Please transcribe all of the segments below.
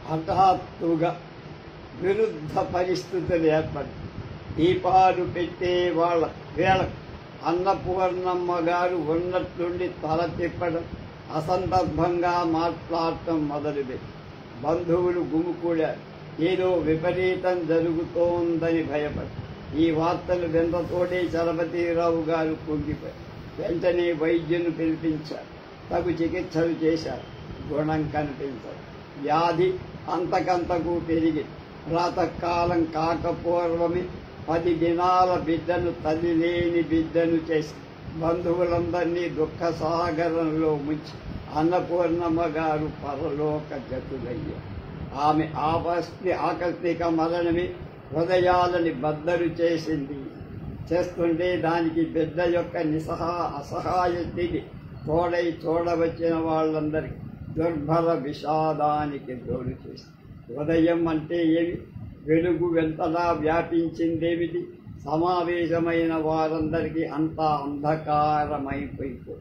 హఠాత్తుగా విరుద్ధ పరిస్థితులు ఏర్పడి దీపాలు పెట్టే వేళ అన్నపూర్ణమ్మ గారు ఉన్నట్లుండి తల తిప్పడం, అసందర్భంగా మాట్లాడటం మొదలుపెట్టి బంధువులు గుమికూడారు. ఏదో విపరీతం జరుగుతోందని భయపడి ఈ వార్తలు వింతతోటే చలపతిరావు గారు కుంగిపోయారు. వెంటనే వైద్యుని పిలిపించారు. తగు చికిత్సలు చేశారు. గుణం కనిపించదు. వ్యాధి అంతకంతకు పెరిగి ప్రాతకాలం కాకపూర్వమే 10 దినాల బిడ్డను, తల్లి లేని బిడ్డను చేసి బంధువులందరినీ దుఃఖ సాగరంలో ముంచి అన్నపూర్ణమ్మ గారు పరలోక గతులయ్యారు. ఆమె ఆకస్మిక మరణమే హృదయాలని బద్దలు చేస్తుంటే దానికి బిడ్డ యొక్క అసహాయ స్థితి తోడై చూడవచ్చిన వాళ్ళందరికీ దుర్భర విషాదానికి దోలు చేసింది. హృదయం అంటే ఏమి? వెలుగు వెంతలా వ్యాపించిందేమిటి? సమావేశమైన వారందరికీ అంతా అంధకారమైపోయింది.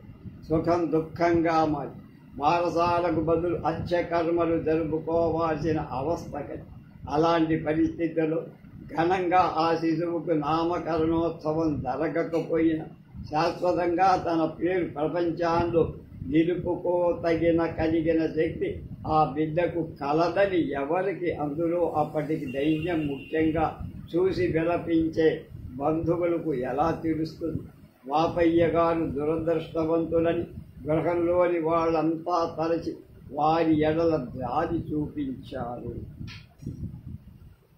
సుఖం దుఃఖంగా మారి వారసాలకు బదులు అత్యకర్మలు జరుపుకోవాల్సిన అవస్థ కది. అలాంటి పరిస్థితుల్లో ఘనంగా ఆ శిశువుకు నామకరణోత్సవం జరగకపోయినా శాశ్వతంగా తన పేరు ప్రపంచాల్లో కలిగిన శక్తి ఆ బిడ్డకు కలదని ఎవరికి అందులో అప్పటికి ధైర్యం ముఖ్యంగా చూసి విలపించే బంధువులకు ఎలా తెలుస్తుంది? వాపయ్య గారు దురదృష్టవంతులని గృహంలోని వాళ్ళంతా తలచి వారి ఎడల జాలి చూపించారు.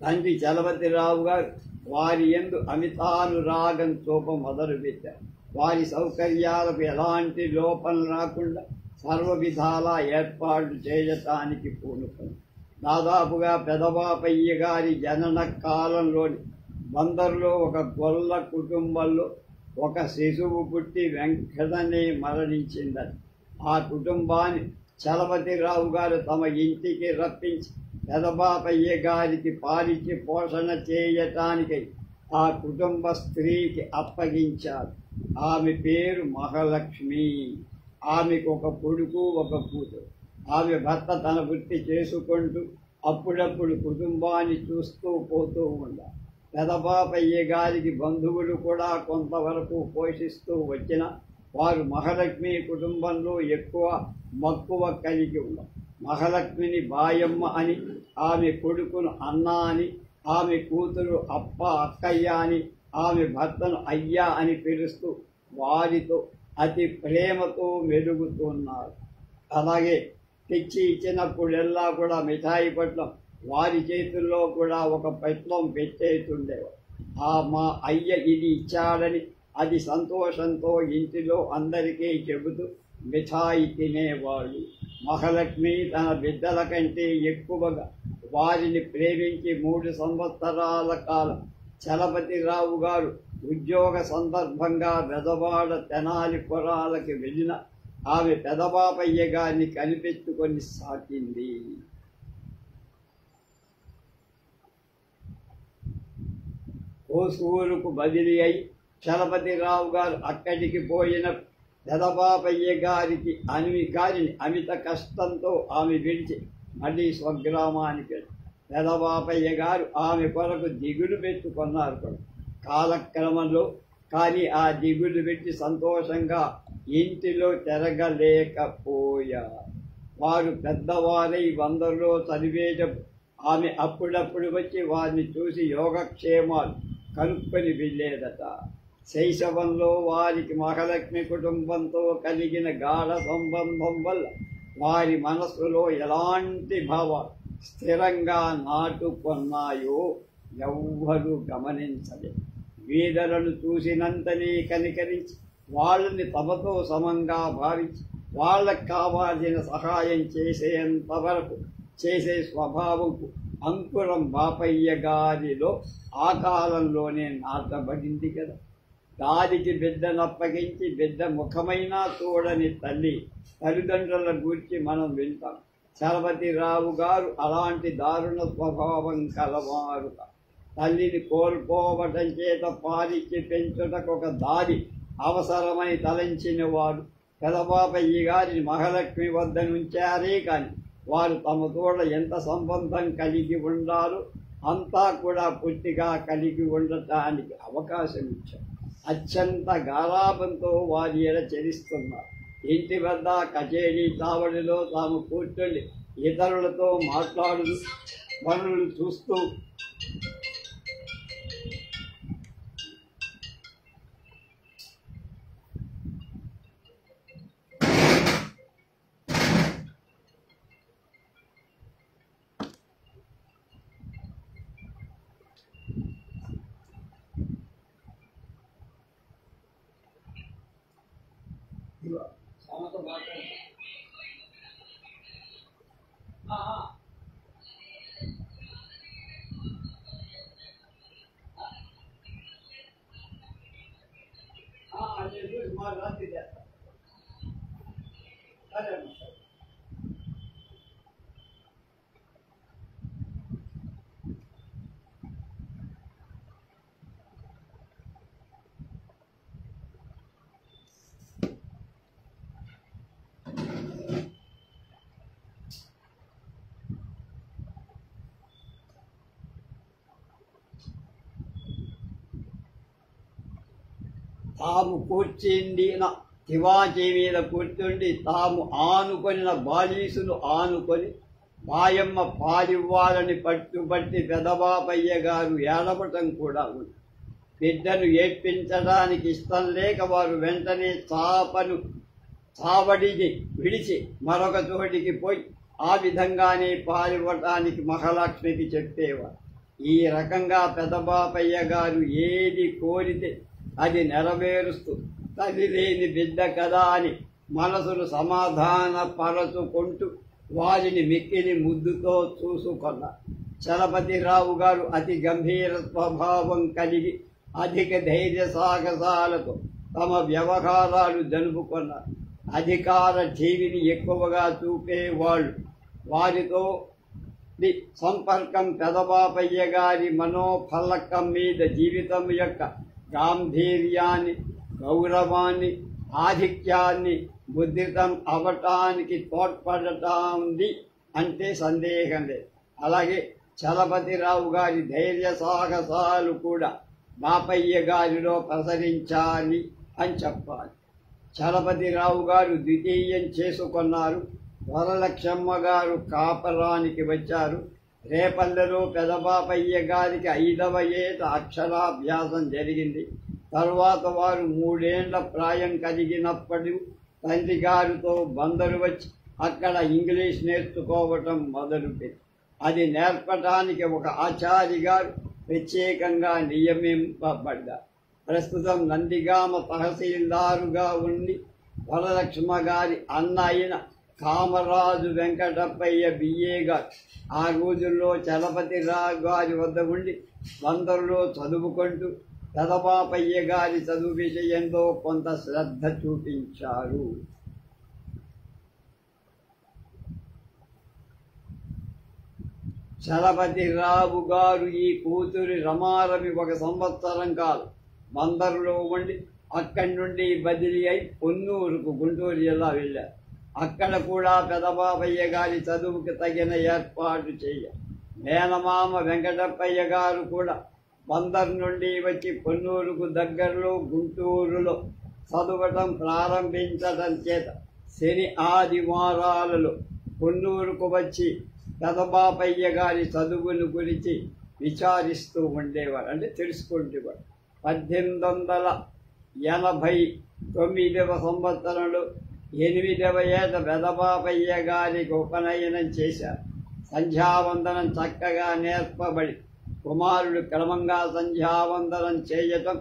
తండ్రి చలపతిరావు గారు వారి యందు అమితానురాగం చూప మొదలుపెట్టారు. వారి సౌకర్యాలకు ఎలాంటి లోపం రాకుండా సర్వ విధాలా ఏర్పాట్లు చేయటానికి పూనుకుంది. దాదాపుగా పెదబాపయ్య గారి జనన కాలంలోని బందర్లో ఒక గొల్ల కుటుంబంలో ఒక శిశువు పుట్టి వెంకటనే మరణించిందని ఆ కుటుంబాన్ని చలపతిరావు గారు తమ ఇంటికి రప్పించి పెదబాపయ్య గారికి పాలిచ్చి పోషణ చేయటానికి ఆ కుటుంబ స్త్రీకి అప్పగించారు. ఆమె పేరు మహాలక్ష్మి. ఆమెకు ఒక కొడుకు, ఒక కూతురు. ఆమె భర్త తన వృత్తి చేసుకుంటూ అప్పుడప్పుడు కుటుంబాన్ని చూస్తూ పోతూ ఉండాలి. పెదబాపయ్య గారికి బంధువులు కూడా కొంతవరకు పోషిస్తూ వచ్చిన వారు మహాలక్ష్మి కుటుంబంలో ఎక్కువ మక్కువ కలిగి ఉన్నారు. మహాలక్ష్మిని బాయమ్మ అని, ఆమె కొడుకును అన్న అని, ఆమె కూతురు అక్కయ్య అని, ఆమె భర్తను అయ్యా అని పిలుస్తూ వారితో అతి ప్రేమతో మెలుగుతున్నారు. అలాగే తెచ్చి ఇచ్చినప్పుడెల్లా కూడా మిఠాయి పట్లం వారి చేతుల్లో కూడా ఒక పట్లం పెట్టేస్తుండేవారు. మా అయ్య ఇది ఇచ్చాడని అది సంతోషంతో ఇంటిలో అందరికీ చెబుతూ మిఠాయి తినేవాళ్ళు. మహాలక్ష్మి తన బిడ్డల కంటే ఎక్కువగా వారిని ప్రేమించి 3 సంవత్సరాల కాలం చలపతిరావు గారు ఉద్యోగ సందర్భంగా బెదవాడ తెనాలి పురాలకి వెళ్ళిన ఆమె పెదబాపయ్య గారిని కనిపెట్టుకొని సాకింది. కోసూరుకు బదిలీ అయి చలపతిరావు గారు అక్కడికి పోయిన పెదబాపయ్య గారిని అమిత కష్టంతో ఆమె విడిచి మళ్ళీ స్వగ్రామానికి పెదబాపయ్య గారు ఆమె కొరకు దిగులు పెట్టుకున్నారు కూడా కాలక్రమంలో. కానీ ఆ దిగులు పెట్టి సంతోషంగా ఇంటిలో తిరగలేకపోయారు. వారు పెద్దవారై 100లో చదివేటప్పుడు ఆమె అప్పుడప్పుడు వచ్చి వారిని చూసి యోగక్షేమాలు కనుక్కొని వెళ్ళేదట. శైశవంలో వారికి మహాలక్ష్మి కుటుంబంతో కలిగిన గాఢ సంబంధం వల్ల వారి మనస్సులో ఎలాంటి భావాలు స్థిరంగా నాటుకున్నాయో ఎవ్వరూ గమనించలేదు. వీధులను చూసినంతనే కనికరించి వాళ్ళని తమతో సమంగా భావించి వాళ్ళకు కావాల్సిన సహాయం చేసేంత వరకు చేసే స్వభావంకు అంకురం బాపయ్య గారిలో ఆ కాలంలోనే నాటబడింది కదా. దారికి బిడ్డనప్పగించి బిడ్డ ముఖమైనా చూడని తల్లిదండ్రుల గురించి మనం వింటాం. చలపతిరావు గారు అలాంటి దారుణ స్వభావం కలవారు. తల్లిని కోల్పోవటం చేత పాలిచ్చి పెంచుటకు ఒక దారి అవసరమని తలంచిన వారు పెదబాపయ్య గారిని మహాలక్ష్మి వద్ద నుంచారే కానీ వారు తమ తోడ ఎంత సంబంధం కలిగి ఉండాలో అంతా కూడా పూర్తిగా కలిగి ఉండటానికి అవకాశం ఇచ్చారు. అత్యంత గారాబంతో వారి ఎడ చరిస్తున్నారు. ఇంటి వద్ద కచేరీ చావడిలో తాము కూర్చొని ఇతరులతో మాట్లాడు పనులు చూస్తూ తాము కూర్చుండిన తివాచీ మీద కూర్చుండి తాము ఆనుకొనిన బాలీసును ఆనుకొని మాయమ్మ పాలివ్వాలని పట్టుబట్టి పెదబాపయ్య గారు ఏడవటం కూడా ఉంది. బిడ్డను ఏడ్పించడానికి ఇష్టం లేక వారు వెంటనే చావడిని విడిచి మరొక చోటికి పోయి ఆ విధంగానే పాలివ్వటానికి మహాలక్ష్మికి చెప్పేవారు. ఈ రకంగా పెదబాపయ్య గారు ఏది కోరితే అది నెరవేరుస్తూ తల్లి లేని బిడ్డ కదా అని మనసును సమాధాన పరచుకుంటూ వారిని మిక్కిలి ముద్దుతో చూసుకున్నారు. చలపతిరావు గారు అతి గంభీర స్వభావం కలిగి అధిక ధైర్య సాహసాలతో తమ వ్యవహారాలు జరుపుకున్నారు. అధికార ఠీవిని ఎక్కువగా చూపేవాళ్ళు. వారితో సంపర్కం పెదబాపయ్య గారి మనోఫలకం మీద జీవితం యొక్క గాంభీర్యాన్ని, గౌరవాన్ని, ఆధిక్యాన్ని ముద్రితం అవటానికి తోడ్పడటాంది అంటే సందేహం లేదు. అలాగే చలపతిరావు గారి ధైర్య సాహసాలు కూడా బాపయ్య గారిలో ప్రసరించాలి అని చెప్పాలి. చలపతిరావు గారు ద్వితీయం చేసుకున్నారు. వరలక్ష్మమ్మ గారు కాపరానికి వచ్చారు. రేపల్లెలో పెదబాపయ్య గారికి 5వ ఏట అక్షరాభ్యాసం జరిగింది. తరువాత వారు 3 ఏళ్ల ప్రాయం కలిగినప్పుడు తండ్రి గారితో బందరు వచ్చి అక్కడ ఇంగ్లీష్ నేర్చుకోవటం మొదలుపెట్టి అది నేర్పటానికి ఒక ఆచారి గారు ప్రత్యేకంగా నియమింపబడ్డారు. ప్రస్తుతం నందిగామ తహసీల్దారుగా ఉండి వరలక్ష్మ గారి అన్న అయిన కామరాజు వెంకటప్పయ్య బిఏ గారు ఆ రోజుల్లో చలపతిరావు గారి వద్ద ఉండి బందరులో చదువుకుంటూ పెదబాపయ్య గారి చదువు విషయంలో కొంత శ్రద్ధ చూపించారు. చలపతిరావు గారు ఈ కూతురి రమారవి 1 సంవత్సరం కాలం బందరులో ఉండి అక్కడి నుండి బదిలీ అయి పొన్నూరుకు గుంటూరు జిల్లా వెళ్ళారు. అక్కడ కూడా పెదబాపయ్య గారి చదువుకు తగిన ఏర్పాటు చేయాలి. మేనమామ వెంకటప్పయ్య గారు కూడా బందర్ నుండి వచ్చి పొన్నూరుకు దగ్గరలో గుంటూరులో చదవటం ప్రారంభించడం చేత శని ఆదివారాలలో పొన్నూరుకు వచ్చి పెదబాపయ్య గారి చదువును గురించి విచారిస్తూ ఉండేవారు, అంటే తెలుసుకుంటేవారు. 1889వ సంవత్సరంలో 8వ ఏట పెదబాపయ్య గారికి ఉపనయనం చేశారు. సంధ్యావందనం చక్కగా నేర్పబడి కుమారుడు క్రమంగా సంధ్యావందనం చేయటం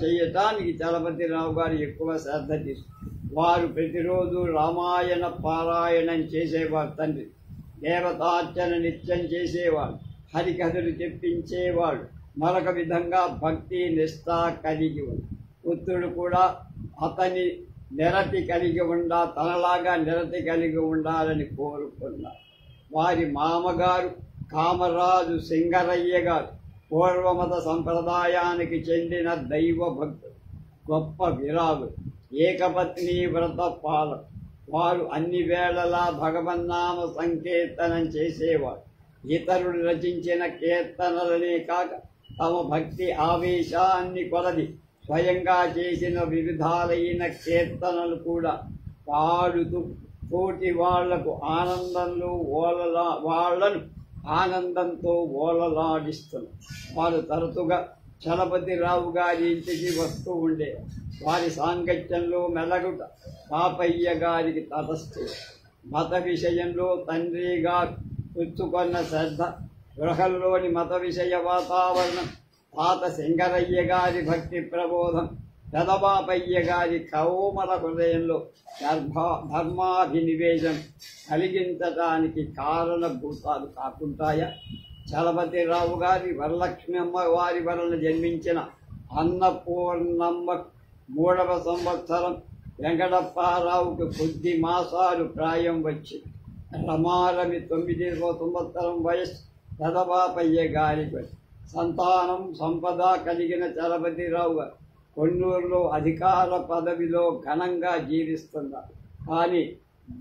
చేయటానికి చలపతిరావు గారు ఎక్కువ శ్రద్ధ తీసుకున్నారు. వారు ప్రతిరోజు రామాయణ పారాయణం చేసేవారు. తండ్రి దేవతార్చన నిత్యం చేసేవాడు. హరికథలు చెప్పించేవాడు. మరొక విధంగా భక్తి నిష్ఠ కలిగి ఉంది. పుత్రుడు కూడా అతని తనలాగా నిరతి కలిగి ఉండాలని కోరుకున్నారు. వారి మామగారు కామరాజు సింగరయ్య గారు పూర్వమత సంప్రదాయానికి చెందిన దైవ భక్తుడు, గొప్ప విరాగుడు, ఏకపత్ని వ్రత పాలకుడు. వారు అన్ని వేళలా భగవన్నామ సంకీర్తనం చేసేవారు. ఇతరులు రచించిన కీర్తనలనే కాక తమ భక్తి ఆవేశాన్ని కొలది స్వయంగా చేసిన వివిధాలైన కీర్తనలు కూడా పాడుతూ తోటి వాళ్లకు వాళ్లను ఆనందంతో ఓలలాడిస్తున్నారు. వారు తరచుగా చలపతిరావు గారి ఇంటికి వస్తూ ఉండే వారి సాంగత్యంలో మెలగుట పాపయ్య గారికి తటస్థు. మత విషయంలో తండ్రి గారు పుచ్చుకొన్న శ్రద్ధ, గృహంలోని మత విషయ వాతావరణం, తాత శంకరయ్య గారి భక్తి ప్రబోధం, పెదబాపయ్య గారి కౌమల హృదయంలో ధర్మాభినివేశం కలిగించటానికి కారణభూతాలు కాకుంటాయా? చలపతిరావు గారి వరలక్ష్మి అమ్మ వారి వలన జన్మించిన అన్నపూర్ణమ్మ 3వ సంవత్సరం వెంకటప్పారావుకు కొద్ది మాసాలు ప్రాయం వచ్చి రమారమి 9వ సంవత్సరం వయస్సు పెదబాపయ్య గారికి సంతానం సంపద కలిగిన చలపతిరావు గారు కొన్నూరులో అధికార పదవిలో ఘనంగా జీవిస్తున్నారు. కానీ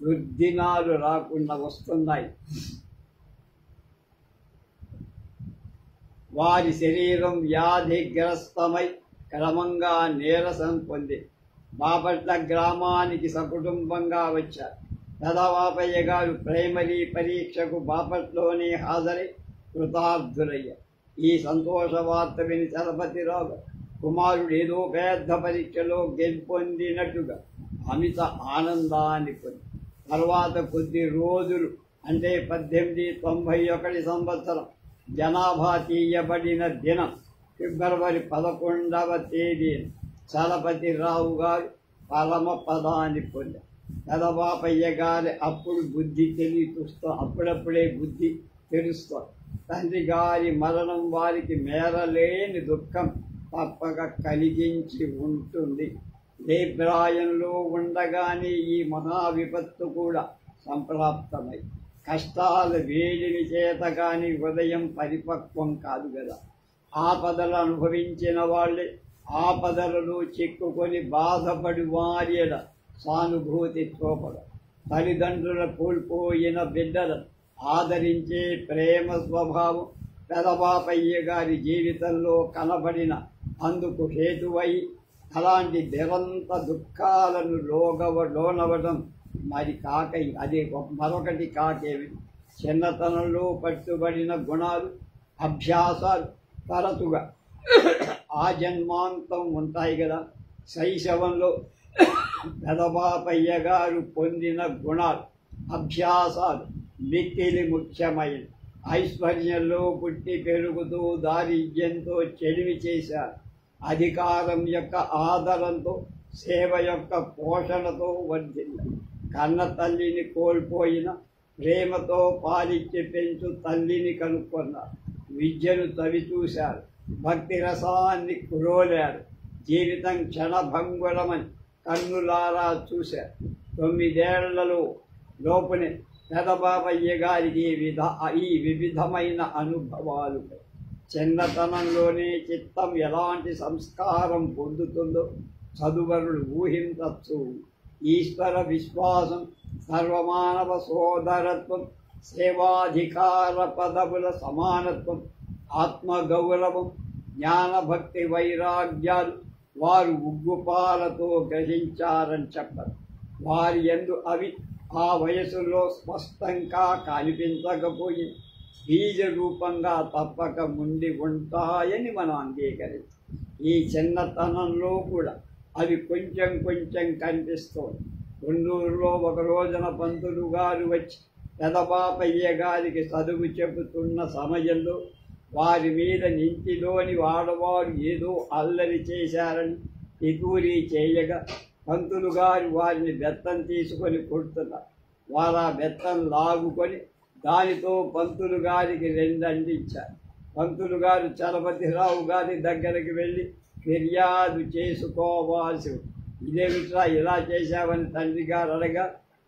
దుర్దినాలు రాకుండా వస్తున్నాయి. వారి శరీరం వ్యాధిగ్రస్తమై క్రమంగా నీరసం పొంది బాపట్ల గ్రామానికి సకుటుంబంగా వచ్చారు. పెదబాపయ్య గారు ప్రైమరీ పరీక్షకు బాపట్లోనే హాజరై కృతార్థులయ్యారు. ఈ సంతోష వార్త విని చలపతిరావు కుమారుడు ఏదో పెద్ద పరీక్షలో గెలుపొందినట్టుగా అమిత ఆనందాన్ని పొంది తర్వాత కొద్ది రోజులు అంటే 1891 సంవత్సరం జనాభా తీయబడిన దినం ఫిబ్రవరి 11వ తేదీన చలపతిరావు గారు పరమ పదాన్ని పొందారు. పెదబాపయ్య గారి అప్పుడప్పుడే బుద్ధి తెలుస్తారు. తండ్రి గారి మరణం వారికి మేరలేని దుఃఖం తప్పక కలిగించి ఉంటుంది. దేబ్రాయంలో ఉండగానే ఈ మహా విపత్తు కూడా సంప్రాప్తమై కష్టాల వేడిని చేత కానీ ఉదయం పరిపక్వం కాదు కదా. ఆపదలు అనుభవించిన వాళ్ళే ఆపదలలో చిక్కుకొని బాధపడి వారి సానుభూతి చూపడం, తల్లిదండ్రుల కోల్పోయిన బిడ్డలను ఆదరించే ప్రేమ స్వభావం పెదబాపయ్య గారి జీవితంలో కనబడిన అందుకు హేతువై అలాంటి నిరంత దుఃఖాలను లోనవడం మరొకటి కాకేవి చిన్నతనంలో పట్టుబడిన గుణాలు అభ్యాసాలు తరచుగా ఆజన్మాంతం ఉంటాయి కదా. శైశవంలో పెదబాపయ్య గారు పొందిన గుణాలు అభ్యాసాలు మిక్కిలి ముఖ్యమైన ఐశ్వర్యంలో పుట్టి పెరుగుతూ దారిద్ర్యంతో చెలిమి చేశారు. అధికారం యొక్క ఆదరంతో సేవ యొక్క పోషణతో వర్ధిల్లారు. కన్న తల్లిని కోల్పోయిన ప్రేమతో పాలిచ్చి పెంచు తల్లిని కనుక్కున్నారు. విద్యను తవిచూశారు. భక్తి రసాన్ని కురోలారు. జీవితం క్షణభంగురమని కన్నులారా చూశారు. 9 ఏళ్లలో లోపునే పెదబాపయ్య గారికి ఈ వివిధమైన అనుభవాలు. చిన్నతనంలోనే చిత్తం ఎలాంటి సంస్కారం పొందుతుందో చదువరులు ఊహించచ్చు. ఈశ్వర విశ్వాసం, సర్వమానవ సోదరత్వం, సేవాధికార పదవుల సమానత్వం, ఆత్మగౌరవం, జ్ఞానభక్తి వైరాగ్యాలు వారు ఉగ్గుపాలతో గ్రహించారని చెప్పరు. వారి యందు అవి ఆ వయసులో స్పష్టంగా కనిపించకపోయి బీజ రూపంగా తప్పక ఉండి ఉంటాయని మనం అంగీకరించాం. ఈ చిన్నతనంలో కూడా అవి కొంచెం కొంచెం కనిపిస్తోంది. కొన్నూరులో ఒక రోజున పంతులు గారు వచ్చి పెదబాపయ్య గారికి చదువు చెబుతున్న సమయంలో వారి మీద ఇంటిలోని వాడవారు ఏదో అల్లరి చేశారని పితూరీ చేయగా పంతులు గారు వారిని బెత్తం తీసుకొని కొడుతున్నారు. వారు ఆ బెత్తం లాగుకొని దానితో పంతులు గారికి 2 అందించారు. పంతులు గారు చలపతిరావు గారి దగ్గరికి వెళ్ళి ఫిర్యాదు చేసుకోవాల్సి, ఇదేమిట్రా ఇలా చేశావని తండ్రి గారు అడగా,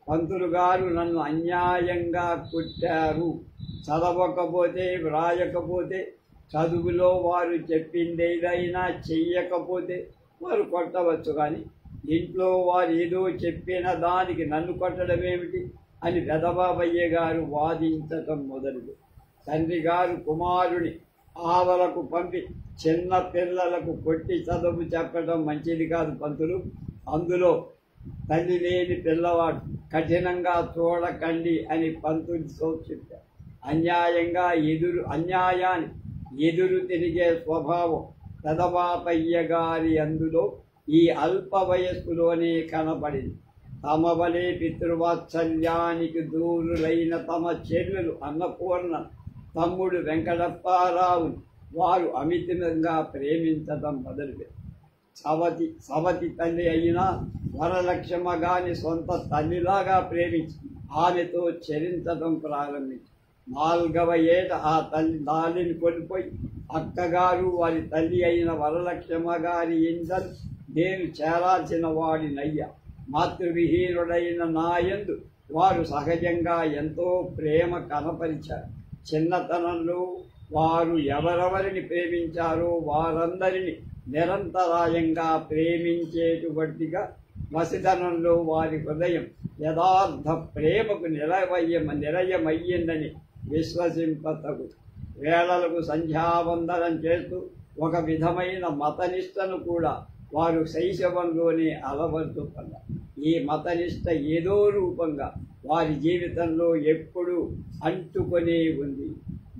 పంతులు గారు నన్ను అన్యాయంగా కొట్టారు, చదవకపోతే వ్రాయకపోతే చదువులో వారు చెప్పిందేదైనా చెయ్యకపోతే వారు కొట్టవచ్చు, కానీ ఇంట్లో వారు ఏదో చెప్పిన దానికి నన్ను కొట్టడం ఏమిటి అని వెదబాబయ్య గారు వాదించటం మొదలు. తండ్రి గారు కుమారుని ఆవలకు పంపి చిన్న పిల్లలకు కొట్టి చదువు చెప్పడం మంచిది కాదు పంతులు, అందులో తల్లి లేని పిల్లవాడు కఠినంగా చూడకండి అని పంతులతో చెప్పారు. అన్యాయాన్ని ఎదురు తిరిగే స్వభావం పెదబాపయ్య గారి అందులో ఈ అల్ప వయస్సులోనే కనబడింది. తమ వలె పితృవాత్సల్యానికి దూరులైన తమ చెల్లెలు అన్నపూర్ణ, తమ్ముడు వెంకటప్పారావుని వారు అమితంగా ప్రేమించడం మొదలుపెట్టారు. సవతి తల్లి అయినా వరలక్ష్మ గాని సొంత తల్లిలాగా ప్రేమించి ఆమెతో చరించడం ప్రారంభించి 4వ ఏట ఆ తల్లిని కోల్పోయి అక్కగారు వారి తల్లి అయిన వరలక్ష్మ గారి ఇందరు నేను చేరాల్సిన వాడినయ్యా. మాతృవిహీనుడైన నాయందు వారు సహజంగా ఎంతో ప్రేమ కనపరిచారు. చిన్నతనంలో వారు ఎవరెవరిని ప్రేమించారో వారందరినీ నిరంతరాయంగా ప్రేమించేటువంటిగా వసితనంలో వారి హృదయం యథార్థ ప్రేమకు నిలయమయ్యిందని విశ్వసింపతగు. వేళలకు సంధ్యావందనం చేస్తూ ఒక విధమైన మతనిష్టను కూడా వారు శైశవంలోనే అలవర్చుకున్నారు. ఈ మతనిష్ట ఏదో రూపంగా వారి జీవితంలో ఎప్పుడూ అంటుకొనే ఉంది.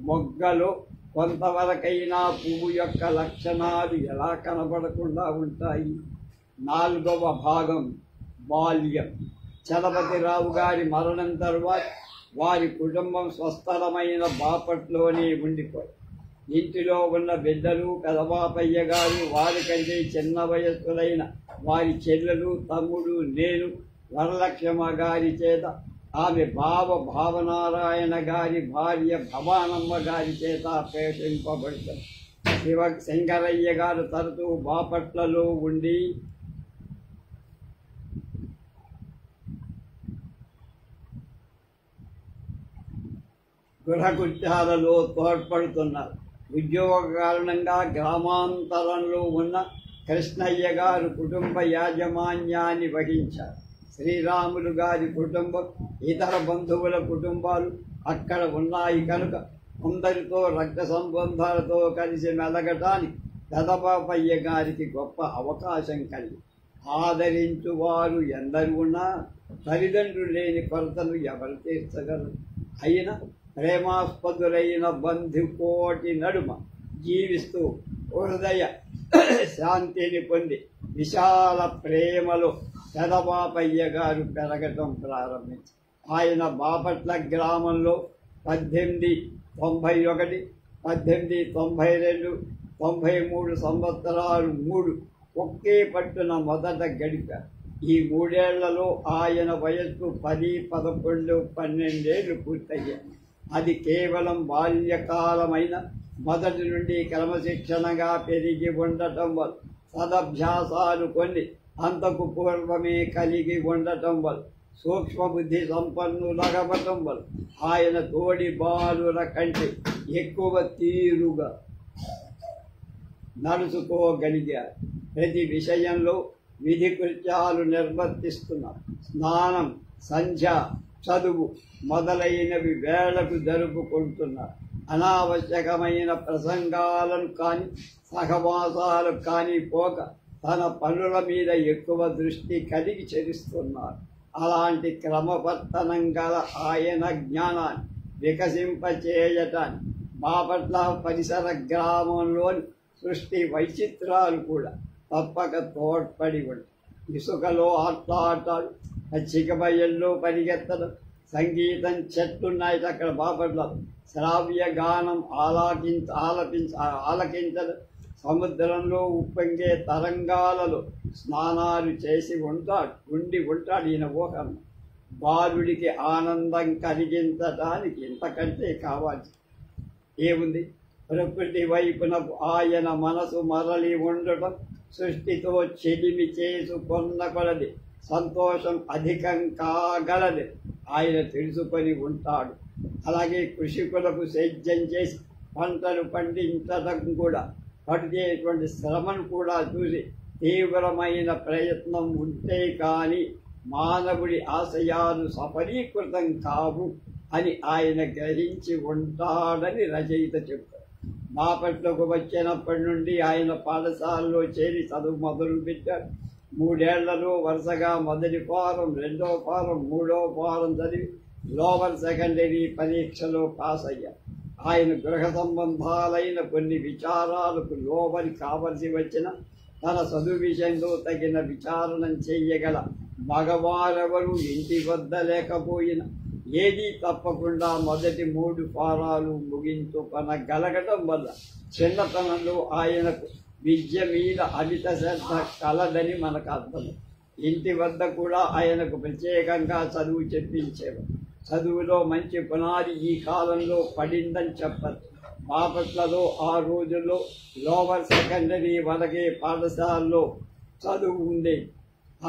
మొగ్గలో కొంతవరకైనా పువ్వు యొక్క లక్షణాలు ఎలా కనబడకుండా ఉంటాయి? 4వ భాగం బాల్యం. చలపతిరావు గారి మరణం తరువాత వారి కుటుంబం స్వస్థలమైన బాపట్లోనే ఉండిపోయి ఇంటిలో ఉన్న బిడ్డలు పెదబాపయ్య గారు, వారికంటే చిన్న వయస్సులైన వారి చెల్లెలు, తమ్ముడు, నేను వరలక్ష్మ గారి చేత, ఆమె భావనారాయణ గారి భార్య భవానమ్మ గారి చేత పోషింపబడతారు. శంకరయ్య గారు తరచూ బాపట్లలో ఉండి గృహకృత్యాలలో తోడ్పడుతున్నారు. ఉద్యోగ కారణంగా గ్రామాంతరంలో ఉన్న కృష్ణయ్య గారు కుటుంబ యాజమాన్యాన్ని వహించారు. శ్రీరాములు గారి కుటుంబం, ఇతర బంధువుల కుటుంబాలు అక్కడ ఉన్నాయి కనుక అందరితో రక్త సంబంధాలతో కలిసి మెలగటానికి పెదబాపయ్య గారికి గొప్ప అవకాశం కలిగి ఆదరించువారు ఎందరు ఉన్నా తల్లిదండ్రులు లేని కొరతలు ఎవరు తీర్చగలరు? అయినా ప్రేమాస్పదులైన బంధుకోటి నడుమ జీవిస్తూ హృదయ శాంతిని పొంది విశాల ప్రేమలో పెదబాపయ్య గారు పెరగటం ప్రారంభించారు. ఆయన బాపట్ల గ్రామంలో 1891, 1892, 93 సంవత్సరాలు 3 ఒకే పట్టున మొదట గడిపారు. ఈ 3 ఏళ్లలో ఆయన వయస్సు 10, 11, 12 ఏళ్ళు పూర్తయ్యాయి. అది కేవలం బాల్యకాలమైన మొదటి నుండి క్రమశిక్షణగా పెరిగి ఉండటం వల్ల, సదభ్యాసాలు కొన్ని అంతకు పూర్వమే కలిగి ఉండటం వల్ల, సూక్ష్మబుద్ధి సంపన్నులగవటం వల్ల ఆయన తోడి బాలుల కంటే ఎక్కువ తీరుగా నడుచుకోగలిగారు. ప్రతి విషయంలో విధి కృత్యాలు నిర్వర్తిస్తున్నారు. స్నానం, సంధ్య, చదువు మొదలైనవి వేళకు జరుపుకుంటున్నారు. అనావశ్యకమైన ప్రసంగాలను కానీ సహవాసాలు కానీ పోక తన పనుల మీద ఎక్కువ దృష్టి కలిగి చరిస్తున్నారు. అలాంటి క్రమపత్తనం గల ఆయన జ్ఞానాన్ని వికసింపచేయటాన్ని బాపట్ల పరిసర గ్రామంలోని సృష్టి వైచిత్రాలు కూడా తప్పక తోడ్పడి ఉంటాయి. ఇసుకలో ఆటలు, చికబయల్లో పరిగెత్తడం, సంగీతం, చెట్లున్నాయి అక్కడ బాపట్ల, శ్రావ్య గానం ఆలకించడం, సముద్రంలో ఉప్పొంగే తరంగాలలో స్నానాలు చేసి ఉండి ఉంటాడు ఈయన ఊహం. బాలుడికి ఆనందం కలిగించడానికి ఇంతకంటే కావాలి ఏముంది? ప్రకృతి వైపున ఆయన మనసు మరలి ఉండటం, సృష్టితో చెలిమి చేసుకున్న కొలది సంతోషం అధికం కాగలది ఆయన తెలుసుకొని ఉంటాడు. అలాగే కృషికులకు సేద్యం చేసి పంటలు పండించడం కూడా, పడిచేటువంటి శ్రమను కూడా చూసి తీవ్రమైన ప్రయత్నం ఉంటే కాని మానవుడి ఆశయాలు సఫలీకృతం కావు అని ఆయన గ్రహించి ఉంటాడని రచయిత చెప్తారు. బాపట్లకు వచ్చినప్పటి నుండి ఆయన పాఠశాలలో చేరి చదువు మొదలుపెట్టారు. 3 ఏళ్లలో వరుసగా మొదటి ఫారం, 2వ ఫారం, 3వ ఫారం చదివి లోవర్ సెకండరీ పరీక్షలో పాస్ అయ్యారు. ఆయన గృహ సంబంధాలైన కొన్ని విచారాలకు లోబడి కావలసి వచ్చిన తన చదువు విషయంలో తగిన విచారణ చేయగల మగవారెవరూ ఇంటి వద్ద లేకపోయినా ఏదీ తప్పకుండా మొదటి 3 ఫారాలు ముగించుకొనగలగడం వల్ల చిన్నతనంలో ఆయనకు విద్య మీద అమిత శ్రద్ధ కలదని మనకు అర్థం. ఇంటి వద్ద కూడా ఆయనకు ప్రత్యేకంగా చదువు చెప్పించేవారు. చదువులో మంచి పునాది ఈ కాలంలో పడిందని చెప్పచ్చు. బాపట్లలో ఆ రోజుల్లో లోవర్ సెకండరీ వరకే పాఠశాలలో చదువు ఉండేది.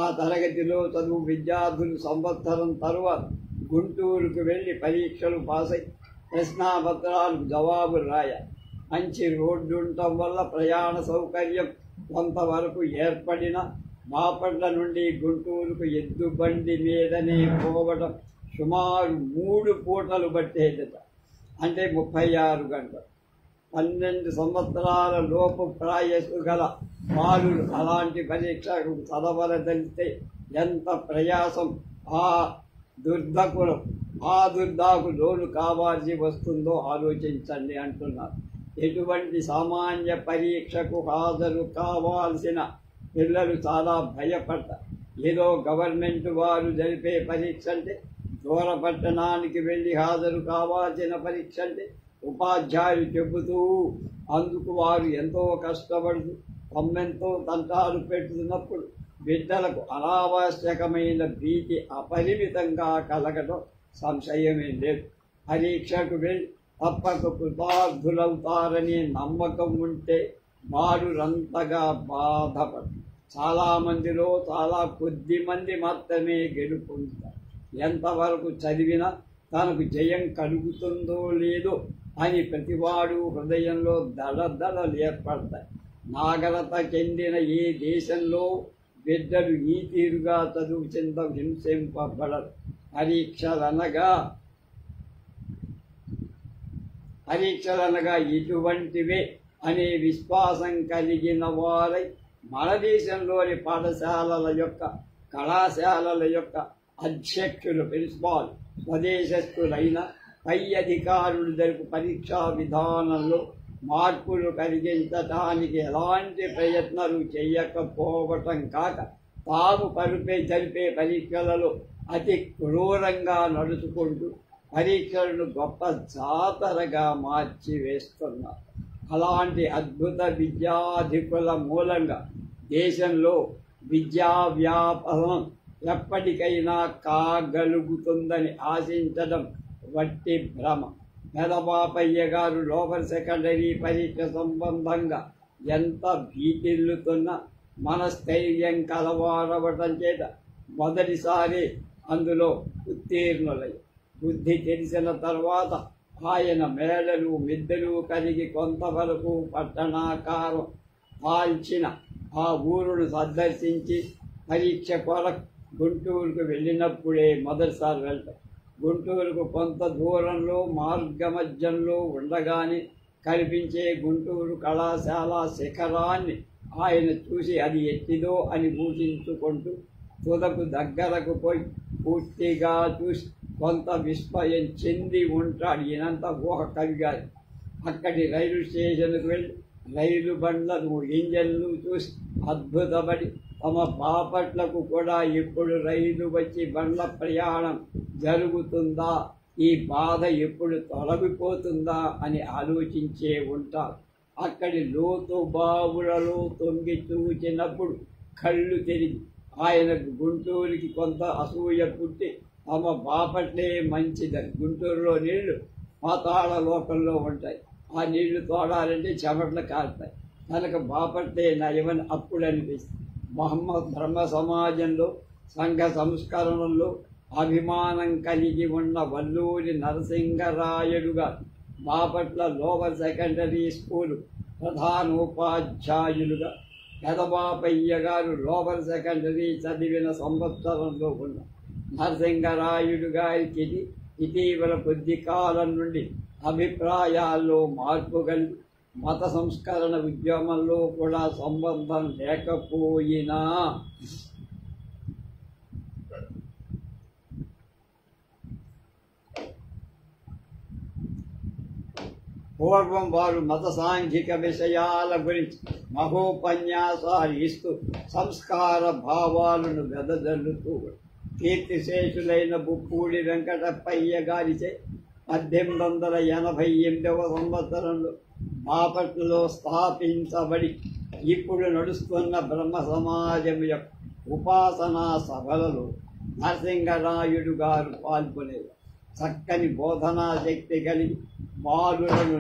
ఆ తరగతిలో చదువు విద్యార్థులు సంవత్సరం తరువాత గుంటూరుకు వెళ్ళి పరీక్షలు పాసై ప్రశ్నాపత్రాలకు జవాబులు రాయాలి. మంచి రోడ్డు ఉండటం వల్ల ప్రయాణ సౌకర్యం కొంతవరకు ఏర్పడిన బాపట్ల నుండి గుంటూరుకు ఎద్దు బండి మీదనే పోవడం సుమారు 3 పూటలు పట్టేదట. అంటే 36 గంటలు. 12 సంవత్సరాల లోపు ప్రాయస్సు గల బాలులు అలాంటి పరీక్షకు చదవలదలితే ఎంత ప్రయాసం, ఆ దుర్దాకు లోను కావాల్సి వస్తుందో ఆలోచించండి అంటున్నారు. ఎటువంటి సామాన్య పరీక్షకు హాజరు కావాల్సిన పిల్లలు చాలా భయపడతారు. ఏదో గవర్నమెంట్ వారు జరిపే పరీక్ష అంటే, దూర పట్టణానికి వెళ్ళి హాజరు కావాల్సిన పరీక్ష అంటే ఉపాధ్యాయులు చెబుతూ అందుకు వారు ఎంతో కష్టపడుతూ తమ్మెంతో తంటాలు పెట్టుతున్నప్పుడు బిడ్డలకు అనావశ్యకమైన భీతి అపరిమితంగా కలగడం సంశయమే లేదు. పరీక్షకు వెళ్ళి తప్పక కృతార్థులవుతారనే నమ్మకం ఉంటే వారుంతగా బాధపడరు. చాలామందిలో చాలా కొద్ది మంది మాత్రమే గెలుపొందుతారు. ఎంతవరకు చదివినా తనకు జయం కలుగుతుందో లేదో అని ప్రతివాడు హృదయంలో దడదడలు ఏర్పడతాయి. నాగరత చెందిన ఏ దేశంలో బిడ్డలు ఈ తీరుగా చదువు చింత హింసింపబడరు. పరీక్షలనగా ఇటువంటివే అనే విశ్వాసం కలిగిన వారై మన దేశంలోని పాఠశాలల యొక్క కళాశాలల యొక్క అధ్యక్షులు, ప్రిన్సిపాల్ స్వదేశస్థులైన పై అధికారులు జరుపు పరీక్షా విధానంలో మార్పులు కలిగించటానికి ఎలాంటి ప్రయత్నాలు చేయకపోవటం కాక తాము జరిపే పరీక్షలలో అతి క్రూరంగా నడుచుకుంటూ పరీక్షలను గొప్ప జాతరగా మార్చివేస్తున్నారు. అలాంటి అద్భుత విద్యాధికుల మూలంగా దేశంలో విద్యా వ్యాపనం ఎప్పటికైనా కాగలుగుతుందని ఆశించడం వట్టి భ్రమ. పెదబాపయ్య గారు లోవర్ సెకండరీ పరీక్ష సంబంధంగా ఎంత భీతిల్లుతున్నా మనస్థైర్యం కలవారవటం చేత మొదటిసారి అందులో ఉత్తీర్ణులై బుద్ధి తెలిసిన తర్వాత ఆయన మేడలు మిద్దెలు కలిగి కొంతవరకు పట్టణాకారం పాల్చిన ఆ ఊరును సందర్శించి పరీక్ష కొరకు గుంటూరుకు వెళ్ళినప్పుడే మొదటిసారి వెళ్తాం. గుంటూరుకు కొంత దూరంలో మార్గమధ్యంలో ఉండగానే కనిపించే గుంటూరు కళాశాల శిఖరాన్ని ఆయన చూసి అది ఎట్టిదో అని ఊహించుకుంటూ తుదకు దగ్గరకు పోయి పూర్తిగా చూసి కొంత విస్మయం చెంది ఉంటాడు. ఈయనంత ఊహ కలిగారు. అక్కడి రైలు స్టేషన్కు వెళ్ళి రైలు బండ్లను ఇంజన్లు చూసి అద్భుతపడి తమ బాపట్లకు కూడా ఎప్పుడు రైలు వచ్చి బండ్ల ప్రయాణం జరుగుతుందా, ఈ బాధ ఎప్పుడు తొలగిపోతుందా అని ఆలోచించే ఉంటారు. అక్కడి లోతు బావులలో తొంగి చూచినప్పుడు కళ్ళు తిరిగి ఆయనకు గుంటూరుకి కొంత అసూయ పుట్టి తమ బాపట్లే మంచిదని. గుంటూరులో నీళ్లు పాతాళ లోకంలో ఉంటాయి. ఆ నీళ్లు తోడాలంటే చెమటలు కారుతాయి. తనకు బాపట్లే నయమని అప్పుడు అనిపిస్తుంది. మహమ్మద్ బ్రహ్మ సమాజంలో సంఘ సంస్కరణలో అభిమానం కలిగి ఉన్న వల్లూరి నరసింగరాయుడుగా బాపట్ల లోవర్ సెకండరీ స్కూలు ప్రధానోపాధ్యాయులుగా పెదబాపయ్య గారు లోవర్ సెకండరీ చదివిన సంవత్సరంలో ఉన్న నరసింగరాయుడు గారికి ఇటీవల కొద్ది కాలం నుండి అభిప్రాయాల్లో మార్పు కలిగి మత సంస్కరణ ఉద్యమంలో కూడా సంబంధం లేకపోయినా పూర్వం వారు మత సాంఘిక విషయాల గురించి మహోపన్యాసాలు ఇస్తూ సంస్కార భావాలను వెదజల్లుతూ కీర్తిశేషులైన బుప్పూడి వెంకటప్పయ్య గారిచే 1888వ సంవత్సరంలో బాపట్లలో స్థాపించబడి ఇప్పుడు నడుస్తున్న బ్రహ్మ సమాజం యొక్క ఉపాసనా సభలలో నరసింగరాయుడు గారు పాల్గొనేవారు. చక్కని బోధనా శక్తి కలిగి బాలులను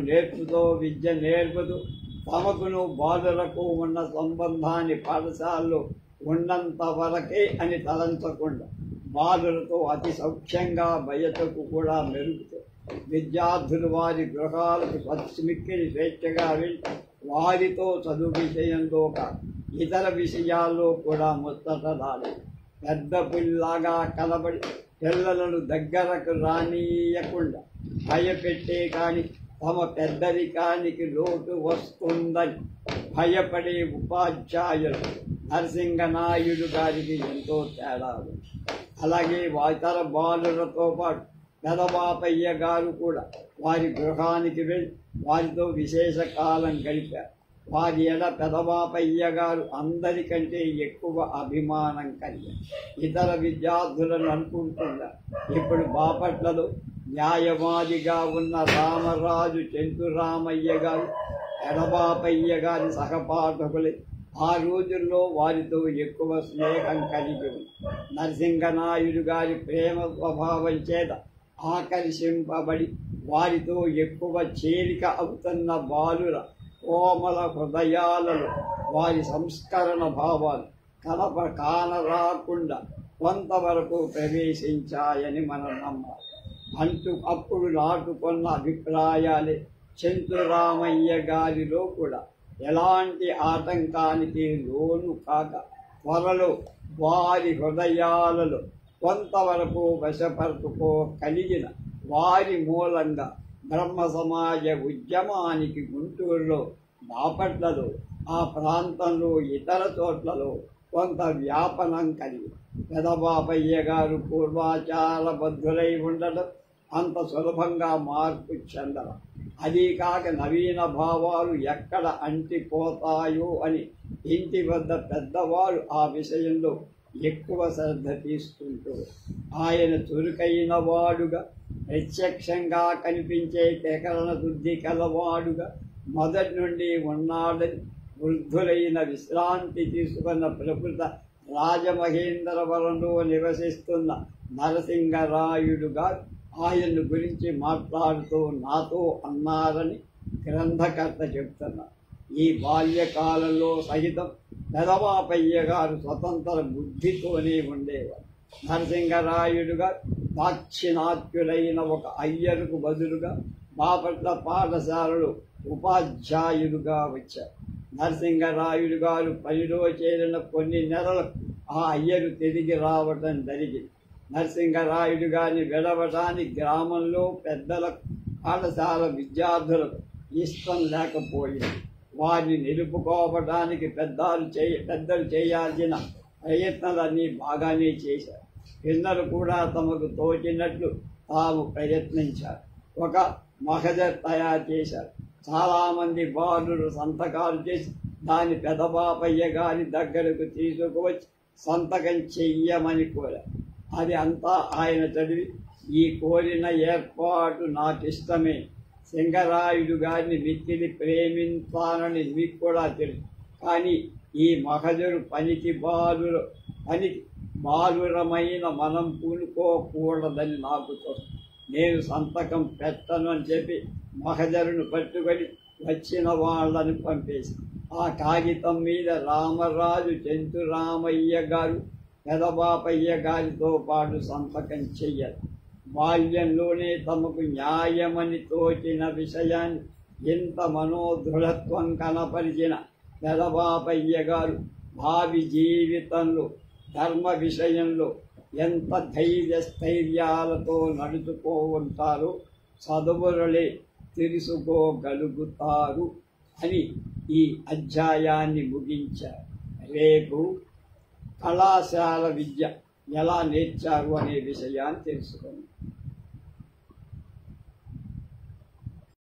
విద్య నేర్పుతూ తమకును బాలులకు ఉన్న సంబంధాన్ని పాఠశాలలో ఉన్నంత వరకే అని తలంచకుండా బాలులతో అతి సౌఖ్యంగా బయటకు కూడా మెరుగుతూ విద్యార్థులు వారి గృహాలకు పచ్చిమిక్కిలి స్వేచ్ఛగా వెళ్ళి వారితో చదువు విషయంలో ఇతర విషయాల్లో కూడా ముచ్చటలాడేది. పెద్ద పిల్లగా కలబడి పిల్లలను దగ్గరకు రానీయకుండా భయపెట్టే కానీ తమ పెద్దరికానికి లోటు వస్తుందని భయపడే ఉపాధ్యాయులు నరసింగనాయుడు గారికి ఎంతో తేడా ఉంది. అలాగే ఇతర బాలులతో పాటు పెదబాపయ్య గారు కూడా వారి గృహానికి వెళ్ళి వారితో విశేష కాలం గడిపారు. వారి ఎడ పెదబాపయ్య గారు అందరికంటే ఎక్కువ అభిమానం కలిగారు. ఇతర విద్యార్థులను అనుకుంటున్నారు. ఇప్పుడు బాపట్లలో న్యాయవాదిగా ఉన్న రామరాజు చెంచురామయ్య గారు పెదబాపయ్య గారి సహపాఠకులే. ఆ రోజుల్లో వారితో ఎక్కువ స్నేహం కలిగి ఉంది. నరసింగనాయుడు గారి ప్రేమ స్వభావం చేత ఆకర్షింపబడి వారితో ఎక్కువ చేరిక అవుతున్న బాలుర కోమల హృదయాలలో వారి సంస్కరణ భావాలు కానరాకుండా కొంతవరకు ప్రవేశించాయని మనం నమ్మాలి. అప్పుడు నాటుకున్న అభిప్రాయాలే చెంచురామయ్య గారిలో కూడా ఎలాంటి ఆటంకానికి లోను కాక త్వరలో వారి హృదయాలలో కొంతవరకు వశపరుచుకోగలిగిన వారి మూలంగా బ్రహ్మ సమాజ ఉద్యమానికి గుంటూరులో బాపట్లలో ఆ ప్రాంతంలో ఇతర చోట్లలో కొంత వ్యాపనం కలిగి పెదబాపయ్య గారు పూర్వాచారబద్ధులై ఉండడం అంత సులభంగా మార్పు చెందడం, అదీ కాక నవీన భావాలు ఎక్కడ అంటిపోతాయో అని ఇంటి వద్ద పెద్దవారు ఆ విషయంలో ఎక్కువ శ్రద్ధ తీసుకుంటూ ఆయన చురుకైన వాడుగా ప్రత్యక్షంగా కనిపించే ప్రకరణ శుద్ధి కలవాడుగా మొదటి నుండి ఉన్నాడని వృద్ధులైన విశ్రాంతి తీసుకున్న ప్రకృత రాజమహేంద్రవరంలో నివసిస్తున్న నరసింగరాయుడు గారు ఆయన గురించి మాట్లాడుతూ నాతో అన్నారని గ్రంథకర్త చెప్తున్నారు. ఈ బాల్యకాలంలో సహితం పెదబాపయ్య గారు స్వతంత్ర బుద్ధితోనే ఉండేవారు. నరసింగరాయుడు గారు దాక్షిణాత్యులైన ఒక అయ్యరుకు బదులుగా బాపట్ల పాఠశాలలో ఉపాధ్యాయులుగా వచ్చారు. నరసింగరాయుడు గారు పనిలో చేరిన కొన్ని నెలలకు ఆ అయ్యరు తిరిగి రావటం జరిగింది. నరసింగరాయుడు గారిని విడవటానికి గ్రామంలో పెద్దలకు పాఠశాల విద్యార్థులకు ఇష్టం లేకపోయింది. వారిని నిలుపుకోవడానికి పెద్దలు చేయాల్సిన ప్రయత్నాలన్నీ బాగానే చేశారు. పిల్లలు కూడా తమకు తోచినట్లు తాము ప్రయత్నించారు. ఒక మహజర్ తయారు చేశారు. చాలామంది బాలురు సంతకాలు చేసి దాని పెదబాపయ్య గారి దగ్గరకు తీసుకువచ్చి సంతకం చెయ్యమని కోరారు. అది అంతా ఆయన చదివి ఈ కోరిన ఏర్పాటు నాకిష్టమే, సింగరాయుడు గారిని మిక్కిలి ప్రేమించానని మీకు కూడా తెలుసు, కానీ ఈ మహజరు పనికి బాలురమైన మనం పూనుకోకూడదని నాకు తెలుసు. నేను సంతకం పెట్టను అని చెప్పి మహజరును పట్టుకొని వచ్చిన వాళ్ళని పంపేసి ఆ కాగితం మీద రామరాజు చెంచురామయ్య గారు పెదబాపయ్య గారితో పాటు సంతకం చెయ్యాలి. బాల్యంలోనే తమకు న్యాయమని తోచిన విషయాన్ని ఎంత మనోదృఢత్వం కనపరిచిన పెదబాపయ్య గారు భావి జీవితంలో ధర్మ విషయంలో ఎంత స్థైర్యాలతో నడుచుకోఉంటారో చదువులే తెలుసుకోగలుగుతారు అని ఈ అధ్యాయాన్ని ముగించారు. రేపు కళాశాల విద్య ఎలా నేర్చారు అనే విషయాన్ని తెలుసుకుందాం.